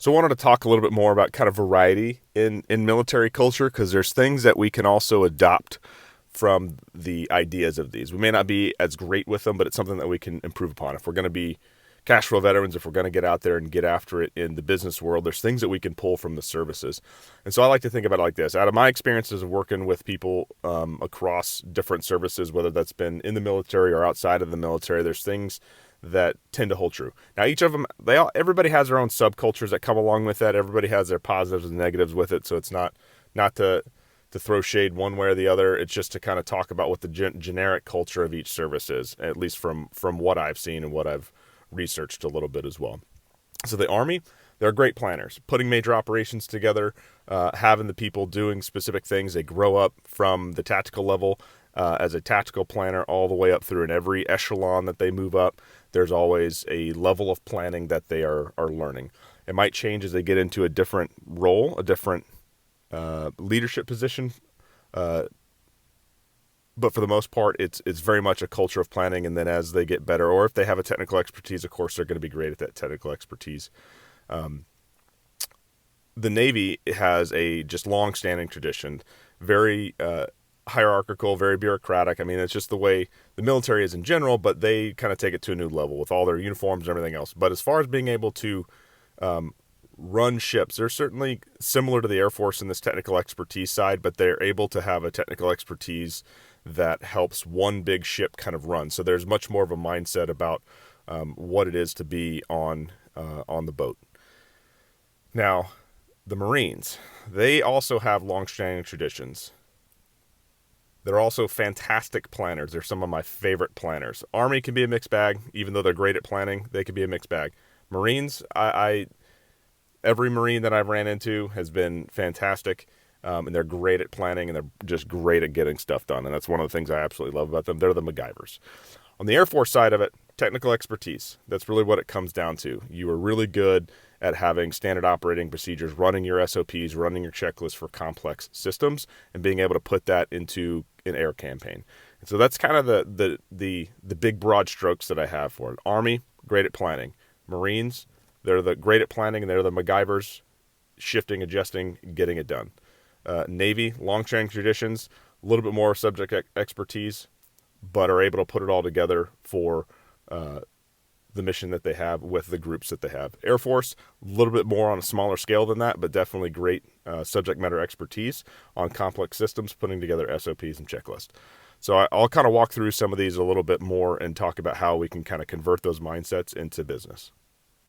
So I wanted to talk a little bit more about kind of variety in military culture, because there's things that we can also adopt from the ideas of these. We may not be as great with them, but it's something that we can improve upon. If we're going to be cash flow veterans, if we're going to get out there and get after it in the business world, there's things that we can pull from the services. And so I like to think about it like this. Out of my experiences of working with people across different services, whether that's been in the military or outside of the military, there's things that tend to hold true. Now, each of them, everybody has their own subcultures that come along with that. Everybody has their positives and negatives with it. So it's not to throw shade one way or the other. It's just to kind of talk about what the generic culture of each service is, at least from what I've seen and what I've researched a little bit as well. So the Army, they're great planners, putting major operations together, having the people doing specific things. They grow up from the tactical level as a tactical planner all the way up through. In every echelon that they move up, there's always a level of planning that they are learning. It might change as they get into a different role, a different leadership position, but for the most part, it's very much a culture of planning. And then as they get better, or if they have a technical expertise, of course, they're going to be great at that technical expertise. The Navy has a just long-standing tradition, very hierarchical, very bureaucratic. I mean, it's just the way the military is in general, but they kind of take it to a new level with all their uniforms and everything else. But as far as being able to run ships, they're certainly similar to the Air Force in this technical expertise side, but they're able to have a technical expertise that helps one big ship kind of run. So there's much more of a mindset about what it is to be on the boat. Now, the Marines, they also have long-standing traditions. They're also fantastic planners. They're some of my favorite planners. Army can be a mixed bag. Even though they're great at planning, they can be a mixed bag. Marines, every Marine that I've ran into has been fantastic, and they're great at planning, and they're just great at getting stuff done. And that's one of the things I absolutely love about them. They're the MacGyvers. On the Air Force side of it, technical expertise. That's really what it comes down to. You are really good at having standard operating procedures, running your SOPs, running your checklists for complex systems, and being able to put that into an air campaign. And so that's kind of the big broad strokes that I have for it. Army, great at planning. Marines, they're the great at planning, and they're the MacGyvers, shifting, adjusting, getting it done. Navy, long-standing traditions, a little bit more subject expertise, but are able to put it all together for the mission that they have with the groups that they have. Air Force, a little bit more on a smaller scale than that, but definitely great subject matter expertise on complex systems, putting together SOPs and checklists. So I'll kind of walk through some of these a little bit more and talk about how we can kind of convert those mindsets into business.